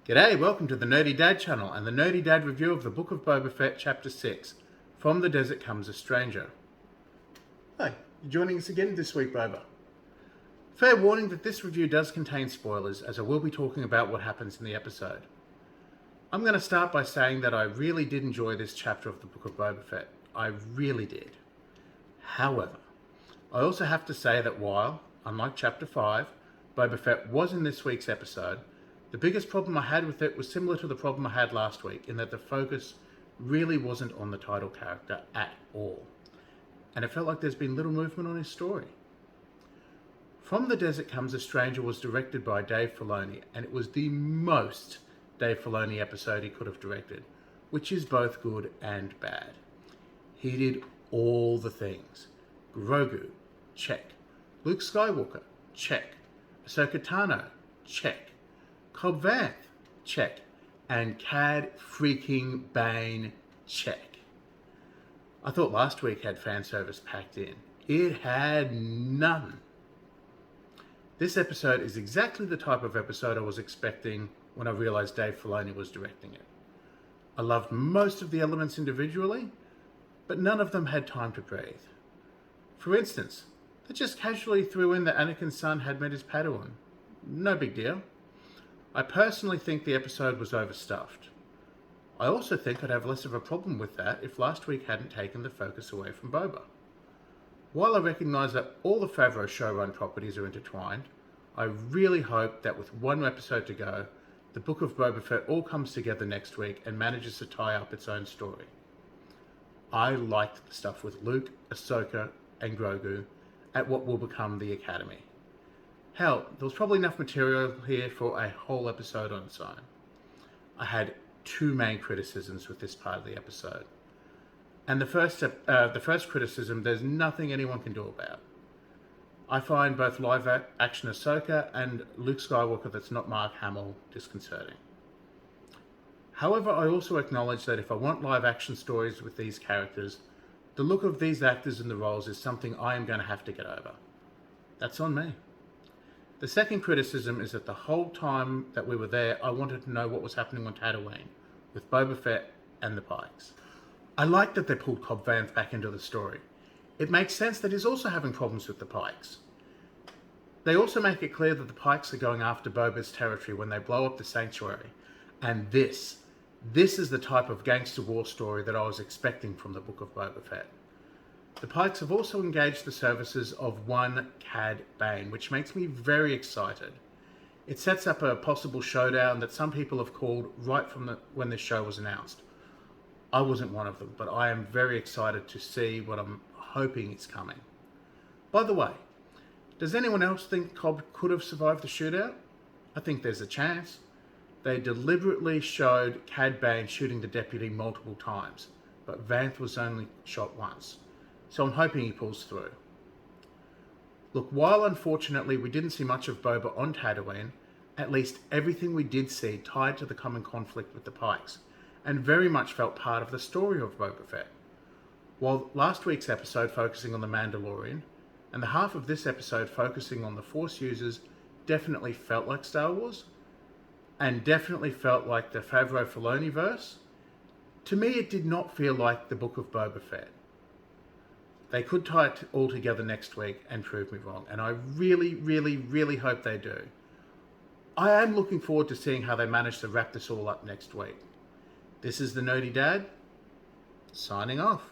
G'day, welcome to the Nerdy Dad channel and the Nerdy Dad review of the Book of Boba Fett Chapter 6, From the Desert Comes a Stranger. Hi, you're joining us again this week, Boba. Fair warning that this review does contain spoilers, as I will be talking about what happens in the episode. I'm going to start by saying that I really did enjoy this chapter of the Book of Boba Fett. I really did. However, I also have to say that while, unlike Chapter 5, Boba Fett was in this week's episode, the biggest problem I had with it was similar to the problem I had last week, in that the focus really wasn't on the title character at all. And it felt like there's been little movement on his story. From the Desert Comes a Stranger was directed by Dave Filoni, and it was the most Dave Filoni episode he could have directed, which is both good and bad. He did all the things. Grogu, check. Luke Skywalker, check. Ahsoka Tano, check. Cobb Vanth, check. And Cad freaking Bane, check. I thought last week had fan service packed in. It had none. This episode is exactly the type of episode I was expecting when I realised Dave Filoni was directing it. I loved most of the elements individually, but none of them had time to breathe. For instance, they just casually threw in that Anakin's son had met his Padawan. No big deal. I personally think the episode was overstuffed. I also think I'd have less of a problem with that if last week hadn't taken the focus away from Boba. While I recognise that all the Favreau showrun properties are intertwined, I really hope that with one episode to go, the Book of Boba Fett all comes together next week and manages to tie up its own story. I liked the stuff with Luke, Ahsoka, and Grogu at what will become the Academy. Hell, there was probably enough material here for a whole episode on its own. I had two main criticisms with this part of the episode. And the first criticism, there's nothing anyone can do about. I find both live action Ahsoka and Luke Skywalker that's not Mark Hamill disconcerting. However, I also acknowledge that if I want live action stories with these characters, the look of these actors in the roles is something I am going to have to get over. That's on me. The second criticism is that the whole time that we were there, I wanted to know what was happening on Tatooine with Boba Fett and the Pikes. I like that they pulled Cobb Vanth back into the story. It makes sense that he's also having problems with the Pikes. They also make it clear that the Pikes are going after Boba's territory when they blow up the Sanctuary. And this is the type of gangster war story that I was expecting from the Book of Boba Fett. The Pikes have also engaged the services of one Cad Bane, which makes me very excited. It sets up a possible showdown that some people have called right from when this show was announced. I wasn't one of them, but I am very excited to see what I'm hoping is coming. By the way, does anyone else think Cobb could have survived the shootout? I think there's a chance. They deliberately showed Cad Bane shooting the deputy multiple times, but Vanth was only shot once. So I'm hoping he pulls through. Look, while unfortunately we didn't see much of Boba on Tatooine, at least everything we did see tied to the common conflict with the Pikes, and very much felt part of the story of Boba Fett. While last week's episode focusing on the Mandalorian, and the half of this episode focusing on the Force users definitely felt like Star Wars, and definitely felt like the Favreau Filoni verse, to me it did not feel like the Book of Boba Fett. They could tie it all together next week and prove me wrong, and I really, really, really hope they do. I am looking forward to seeing how they manage to wrap this all up next week. This is the Nerdy Dad, signing off.